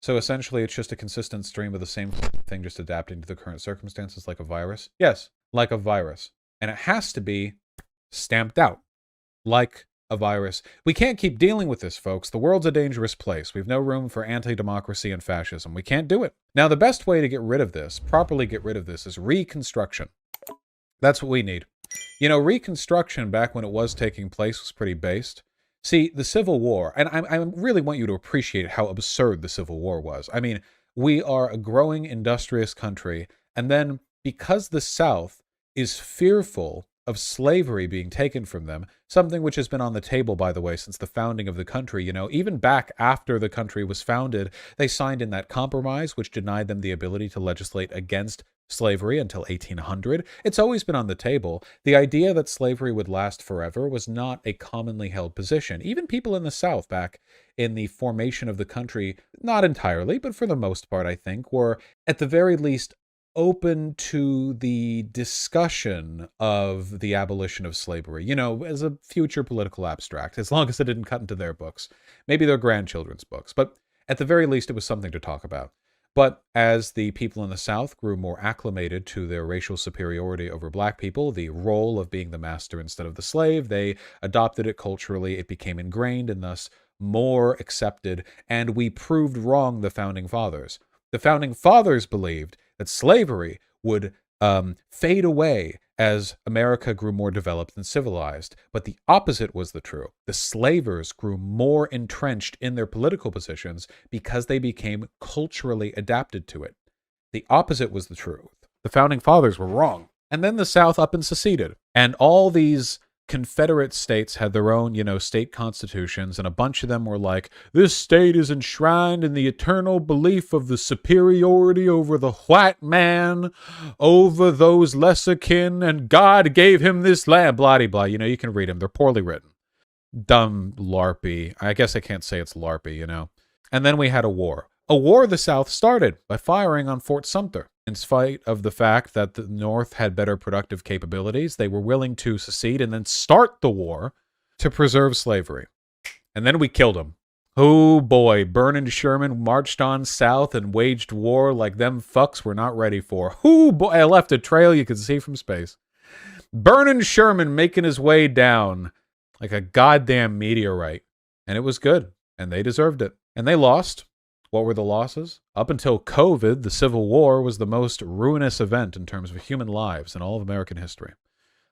So essentially, it's just a consistent stream of the same thing, just adapting to the current circumstances like a virus? Yes, like a virus. And it has to be stamped out like a virus. We can't keep dealing with this, folks. The world's a dangerous place. We've no room for anti-democracy and fascism. We can't do it. Now, the best way to get rid of this, properly get rid of this, is reconstruction. That's what we need. You know, Reconstruction, back when it was taking place, was pretty based. See, the Civil War, and I really want you to appreciate how absurd the Civil War was. I mean, we are a growing, industrious country, and then because the South is fearful of slavery being taken from them, something which has been on the table, by the way, since the founding of the country. You know, even back after the country was founded, they signed in that compromise, which denied them the ability to legislate against slavery until 1800. It's always been on the table. The idea that slavery would last forever was not a commonly held position. Even people in the South back in the formation of the country, not entirely, but for the most part, I think, were at the very least open to the discussion of the abolition of slavery, you know, as a future political abstract, as long as it didn't cut into their books, maybe their grandchildren's books. But at the very least, it was something to talk about. But as the people in the South grew more acclimated to their racial superiority over black people, the role of being the master instead of the slave, they adopted it culturally. It became ingrained and thus more accepted. And we proved wrong the Founding Fathers. The Founding Fathers believed that slavery would fade away as America grew more developed and civilized. But the opposite was the true. The slavers grew more entrenched in their political positions because they became culturally adapted to it. The opposite was the truth. The Founding Fathers were wrong. And then the South up and seceded. And all these Confederate states had their own, you know, state constitutions, and a bunch of them were like, this state is enshrined in the eternal belief of the superiority over the white man, over those lesser kin, and God gave him this land, blah-de-blah. You know, you can read them. They're poorly written. Dumb larpy. I guess I can't say it's larpy, you know. And then we had a war. A war the South started by firing on Fort Sumter. In spite of the fact that the North had better productive capabilities, they were willing to secede and then start the war to preserve slavery. And then we killed them. Oh boy, Byrne and Sherman marched on south and waged war like them fucks were not ready for. Oh boy, I left a trail you could see from space. Byrne and Sherman making his way down like a goddamn meteorite. And it was good, and they deserved it. And they lost. What were the losses? Up until COVID, the Civil War was the most ruinous event in terms of human lives in all of American history.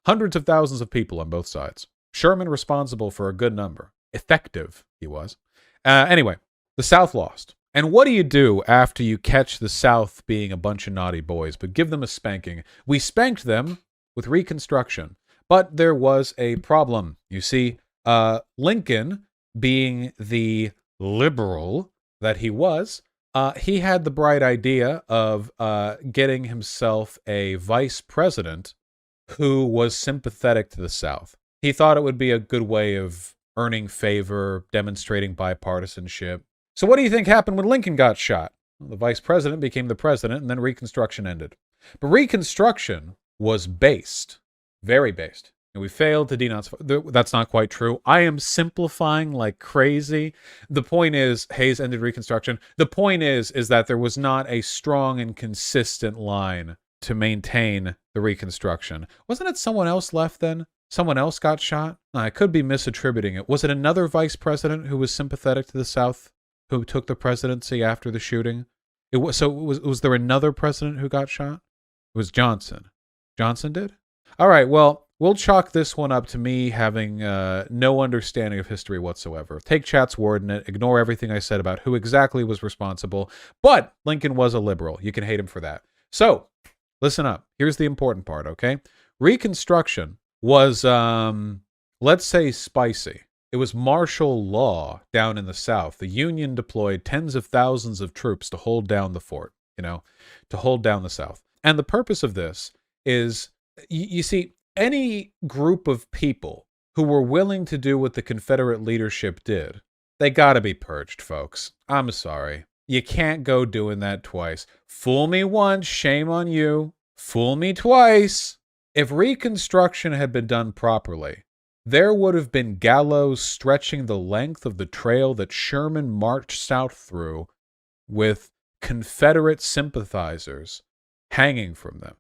Hundreds of thousands of people on both sides. Sherman responsible for a good number. Effective, he was. Anyway, the South lost. And what do you do after you catch the South being a bunch of naughty boys, but give them a spanking? We spanked them with Reconstruction. But there was a problem. You see, Lincoln, being the liberal that he was, he had the bright idea of getting himself a vice president who was sympathetic to the South. He thought it would be a good way of earning favor, demonstrating bipartisanship. So what do you think happened when Lincoln got shot? Well, the vice president became the president, and then Reconstruction ended. But Reconstruction was based, very based. And we failed to denazify. That's not quite true. I am simplifying like crazy. The point is, Hayes ended Reconstruction. The point is that there was not a strong and consistent line to maintain the Reconstruction. Wasn't it someone else left then? Someone else got shot? I could be misattributing it. Was it another vice president who was sympathetic to the South who took the presidency after the shooting? Was there another president who got shot? It was Johnson. Johnson did? All right, well, we'll chalk this one up to me having no understanding of history whatsoever. Take Chat's word in it. Ignore everything I said about who exactly was responsible. But Lincoln was a liberal. You can hate him for that. So, listen up. Here's the important part, okay? Reconstruction was, let's say, spicy. It was martial law down in the South. The Union deployed tens of thousands of troops to hold down the fort, you know, to hold down the South. And the purpose of this is, you see, any group of people who were willing to do what the Confederate leadership did, they gotta be purged, folks. I'm sorry. You can't go doing that twice. Fool me once, shame on you. Fool me twice. If Reconstruction had been done properly, there would have been gallows stretching the length of the trail that Sherman marched south through with Confederate sympathizers hanging from them,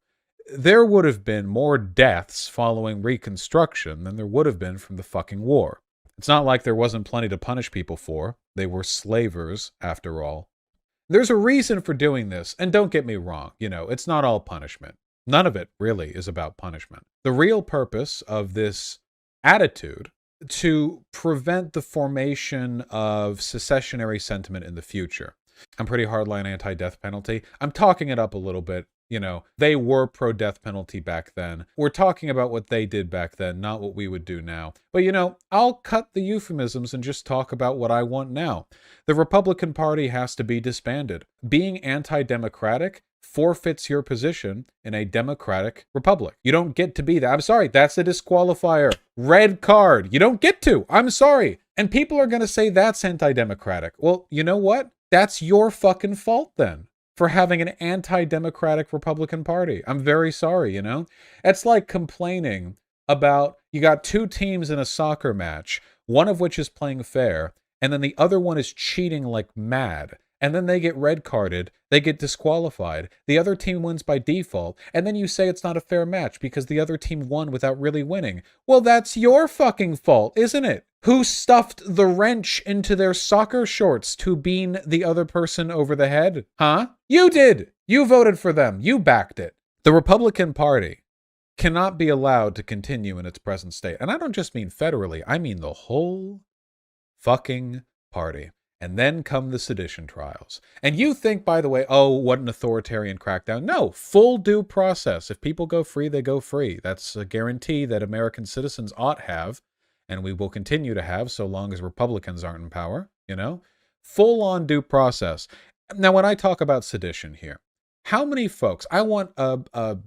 there would have been more deaths following Reconstruction than there would have been from the fucking war. It's not like there wasn't plenty to punish people for. They were slavers, after all. There's a reason for doing this, and don't get me wrong, it's not all punishment. None of it really is about punishment. The real purpose of this attitude to prevent the formation of secessionary sentiment in the future. I'm pretty hardline anti-death penalty. I'm talking it up a little bit. They were pro-death penalty back then. We're talking about what they did back then, not what we would do now. But I'll cut the euphemisms and just talk about what I want now. The Republican Party has to be disbanded. Being anti-democratic forfeits your position in a democratic republic. You don't get to be that. I'm sorry, that's a disqualifier. Red card. You don't get to. I'm sorry. And people are going to say that's anti-democratic. Well, you know what? That's your fucking fault then, for having an anti-democratic Republican Party. I'm very sorry, It's like complaining about, you got two teams in a soccer match, one of which is playing fair, and then the other one is cheating like mad. And then they get red carded, they get disqualified, the other team wins by default, and then you say it's not a fair match because the other team won without really winning. Well, that's your fucking fault, isn't it? Who stuffed the wrench into their soccer shorts to bean the other person over the head? Huh? You did! You voted for them. You backed it. The Republican Party cannot be allowed to continue in its present state. And I don't just mean federally, I mean the whole fucking party. And then come the sedition trials. And you think, by the way, oh, what an authoritarian crackdown. No, full due process. If people go free, they go free. That's a guarantee that American citizens ought have, and we will continue to have so long as Republicans aren't in power, Full on due process. Now, when I talk about sedition here, how many folks, I want a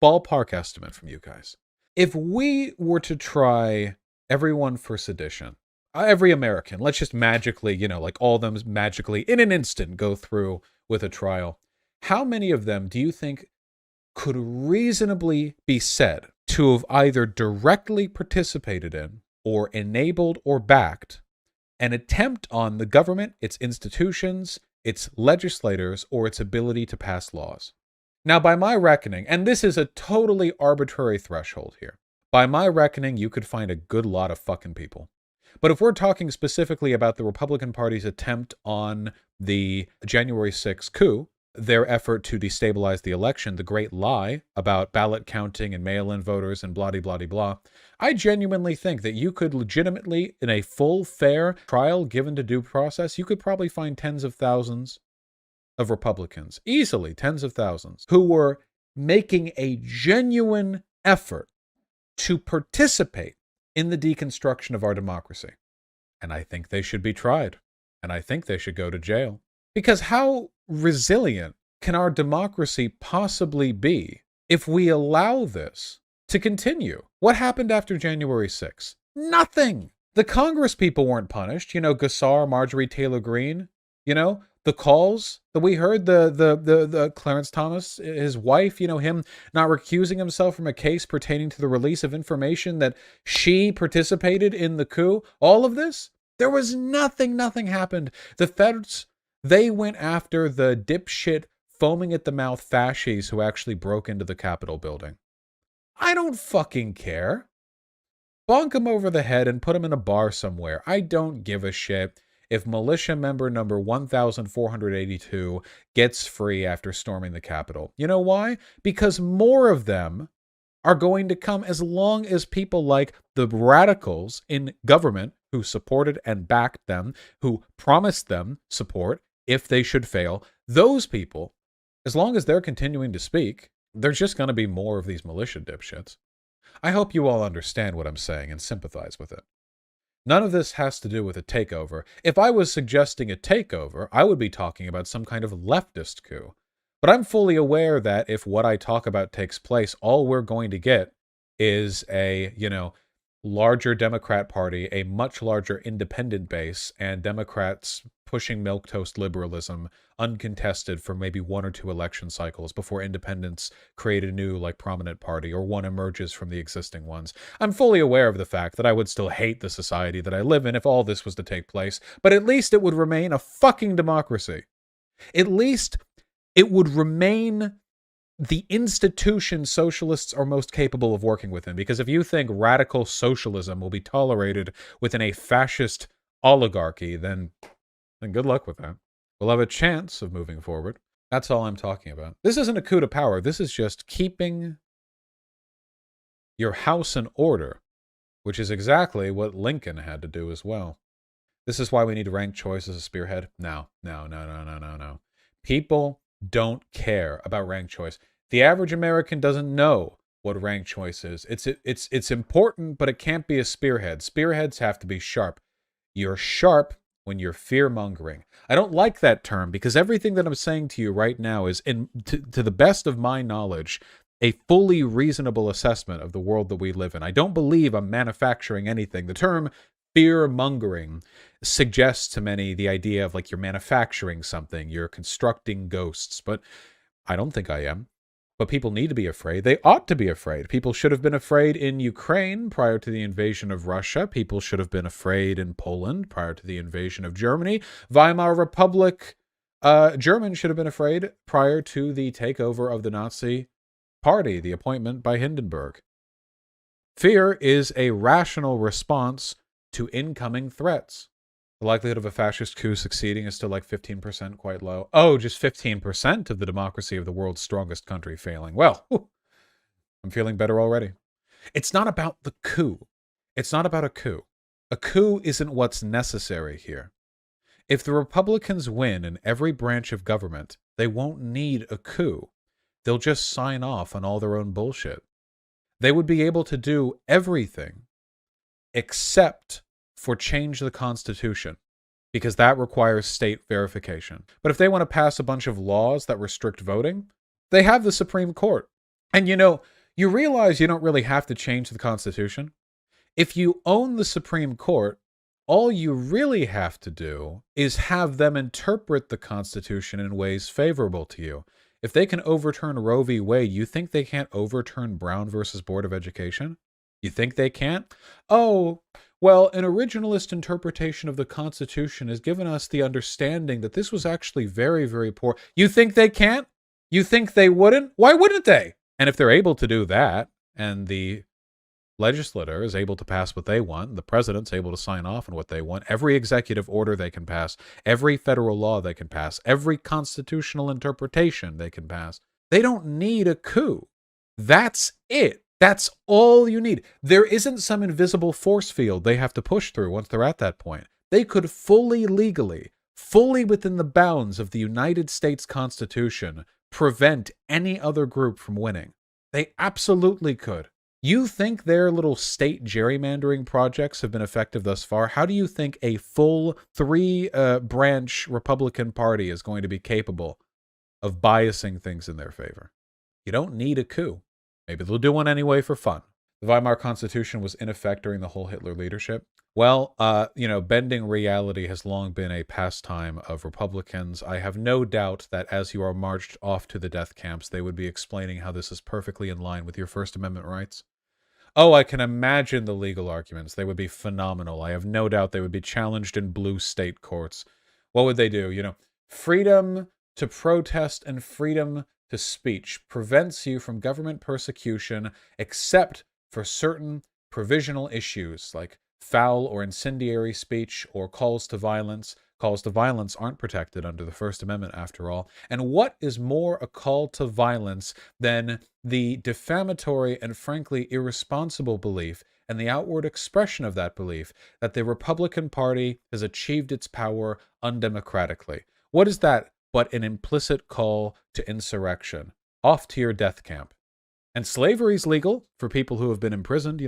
ballpark estimate from you guys. If we were to try everyone for sedition, every American, let's just magically, like all of them magically in an instant go through with a trial. How many of them do you think could reasonably be said to have either directly participated in or enabled or backed an attempt on the government, its institutions, its legislators, or its ability to pass laws? Now, by my reckoning, and this is a totally arbitrary threshold here, by my reckoning, you could find a good lot of fucking people. But if we're talking specifically about the Republican Party's attempt on the January 6th coup, their effort to destabilize the election, the great lie about ballot counting and mail-in voters and blah-de-blah-de-blah, I genuinely think that you could legitimately, in a full, fair trial given to due process, you could probably find tens of thousands of Republicans, easily tens of thousands, who were making a genuine effort to participate in the deconstruction of our democracy. And I think they should be tried. And I think they should go to jail. Because how resilient can our democracy possibly be if we allow this to continue? What happened after January 6th? Nothing. The Congress people weren't punished. Gassar, Marjorie Taylor Greene, the calls that we heard, the Clarence Thomas, his wife, him not recusing himself from a case pertaining to the release of information that she participated in the coup. All of this, there was nothing happened. The feds, they went after the dipshit, foaming at the mouth fascists who actually broke into the Capitol building. I don't fucking care. Bonk him over the head and put him in a bar somewhere. I don't give a shit if militia member number 1482 gets free after storming the Capitol. You know why? Because more of them are going to come as long as people like the radicals in government who supported and backed them, who promised them support if they should fail, those people, as long as they're continuing to speak, there's just going to be more of these militia dipshits. I hope you all understand what I'm saying and sympathize with it. None of this has to do with a takeover. If I was suggesting a takeover, I would be talking about some kind of leftist coup. But I'm fully aware that if what I talk about takes place, all we're going to get is a, larger Democrat Party, a much larger independent base, and Democrats pushing milquetoast liberalism uncontested for maybe one or two election cycles before independents create a new, prominent party, or one emerges from the existing ones. I'm fully aware of the fact that I would still hate the society that I live in if all this was to take place, but at least it would remain a fucking democracy. At least it would remain the institution socialists are most capable of working within. Because if you think radical socialism will be tolerated within a fascist oligarchy, then good luck with that. We'll have a chance of moving forward. That's all I'm talking about. This isn't a coup de power. This is just keeping your house in order, which is exactly what Lincoln had to do as well. This is why we need ranked choice as a spearhead. No. People don't care about ranked choice. The average American doesn't know what ranked choice is. It's important, but it can't be a spearhead. Spearheads have to be sharp. You're sharp when you're fear-mongering. I don't like that term because everything that I'm saying to you right now is, to the best of my knowledge, a fully reasonable assessment of the world that we live in. I don't believe I'm manufacturing anything. The term fear-mongering suggests to many the idea of like you're manufacturing something, you're constructing ghosts, but I don't think I am. But people need to be afraid. They ought to be afraid. People should have been afraid in Ukraine prior to the invasion of Russia. People should have been afraid in Poland prior to the invasion of Germany. Weimar Republic, Germans should have been afraid prior to the takeover of the Nazi Party, the appointment by Hindenburg. Fear is a rational response to incoming threats. The likelihood of a fascist coup succeeding is still like 15%, quite low. Oh, just 15% of the democracy of the world's strongest country failing. Well, I'm feeling better already. It's not about the coup. It's not about a coup. A coup isn't what's necessary here. If the Republicans win in every branch of government, they won't need a coup. They'll just sign off on all their own bullshit. They would be able to do everything except for change the Constitution, because that requires state verification. But if they want to pass a bunch of laws that restrict voting, they have the Supreme Court. And you realize you don't really have to change the Constitution. If you own the Supreme Court, all you really have to do is have them interpret the Constitution in ways favorable to you. If they can overturn Roe v. Wade, you think they can't overturn Brown versus Board of Education? You think they can't? Oh, well, an originalist interpretation of the Constitution has given us the understanding that this was actually very, very poor. You think they can't? You think they wouldn't? Why wouldn't they? And if they're able to do that, and the legislator is able to pass what they want, the president's able to sign off on what they want, every executive order they can pass, every federal law they can pass, every constitutional interpretation they can pass, they don't need a coup. That's it. That's all you need. There isn't some invisible force field they have to push through once they're at that point. They could fully legally, fully within the bounds of the United States Constitution, prevent any other group from winning. They absolutely could. You think their little state gerrymandering projects have been effective thus far? How do you think a full three-branch Republican Party is going to be capable of biasing things in their favor? You don't need a coup. Maybe they'll do one anyway for fun. The Weimar Constitution was in effect during the whole Hitler leadership. Well, bending reality has long been a pastime of Republicans. I have no doubt that as you are marched off to the death camps, they would be explaining how this is perfectly in line with your First Amendment rights. Oh, I can imagine the legal arguments. They would be phenomenal. I have no doubt they would be challenged in blue state courts. What would they do? Freedom to protest and freedom to speech prevents you from government persecution except for certain provisional issues like foul or incendiary speech or calls to violence. Calls to violence aren't protected under the First Amendment, after all. And what is more a call to violence than the defamatory and frankly irresponsible belief and the outward expression of that belief that the Republican Party has achieved its power undemocratically? What is that but an implicit call to insurrection? Off to your death camp. And slavery's legal for people who have been imprisoned,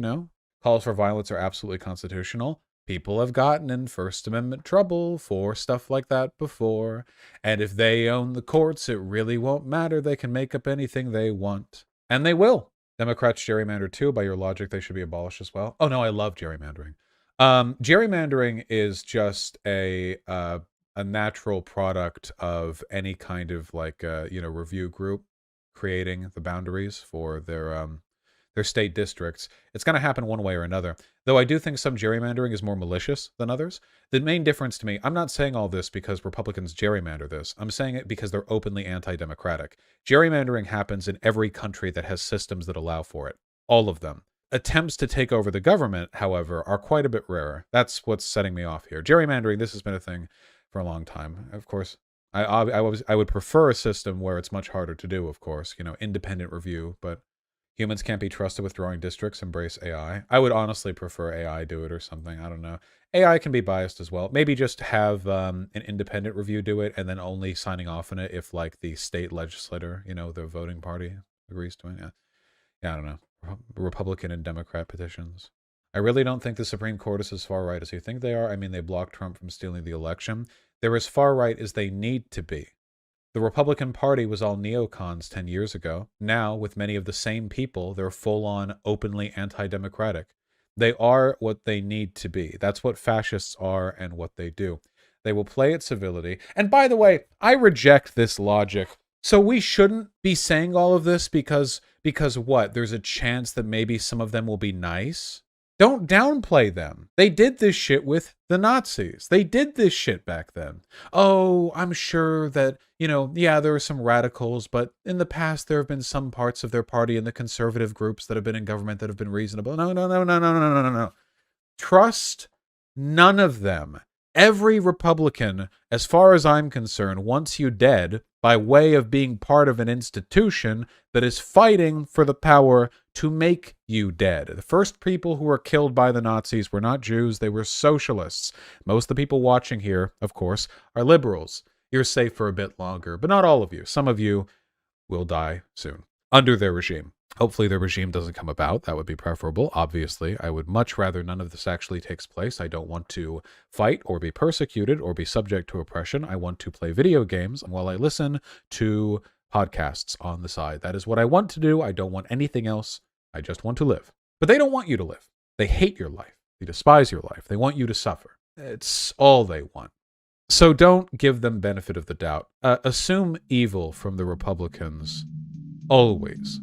Calls for violence are absolutely constitutional. People have gotten in First Amendment trouble for stuff like that before. And if they own the courts, it really won't matter. They can make up anything they want. And they will. Democrats gerrymander too. By your logic, they should be abolished as well. Oh no, I love gerrymandering. Gerrymandering is just a natural product of any kind of review group creating the boundaries for their their state districts, it's going to happen one way or another. Though I do think some gerrymandering is more malicious than others. The main difference to me, I'm not saying all this because Republicans gerrymander this. I'm saying it because they're openly anti-democratic. Gerrymandering happens in every country that has systems that allow for it. All of them. Attempts to take over the government, however, are quite a bit rarer. That's what's setting me off here. Gerrymandering, this has been a thing for a long time. Of course, I would prefer a system where it's much harder to do, of course, you know, independent review, but humans can't be trusted with drawing districts, embrace AI. I would honestly prefer AI do it or something. I don't know. AI can be biased as well. Maybe just have an independent review do it and then only signing off on it if, like, the state legislator, you know, the voting party agrees to it. Yeah, I don't know. Republican and Democrat petitions. I really don't think the Supreme Court is as far right as you think they are. I mean, they blocked Trump from stealing the election. They're as far right as they need to be. The Republican Party was all neocons 10 years ago. Now, with many of the same people, they're full-on openly anti-democratic. They are what they need to be. That's what fascists are and what they do. They will play at civility. And by the way, I reject this logic. So we shouldn't be saying all of this because what? There's a chance that maybe some of them will be nice? Don't downplay them. They did this shit with the Nazis. They did this shit back then. Oh, I'm sure that, you know, yeah, there are some radicals, but in the past there have been some parts of their party and the conservative groups that have been in government that have been reasonable. No. Trust none of them. Every Republican, as far as I'm concerned, wants you dead by way of being part of an institution that is fighting for the power to make you dead. The first people who were killed by the Nazis were not Jews, they were socialists. Most of the people watching here, of course, are liberals. You're safe for a bit longer, but not all of you. Some of you will die soon under their regime. Hopefully their regime doesn't come about. That would be preferable. Obviously, I would much rather none of this actually takes place. I don't want to fight or be persecuted or be subject to oppression. I want to play video games while I listen to podcasts on the side. That is what I want to do. I don't want anything else. I just want to live. But they don't want you to live. They hate your life. They despise your life. They want you to suffer. It's all they want. So don't give them benefit of the doubt. Assume evil from the Republicans. Always.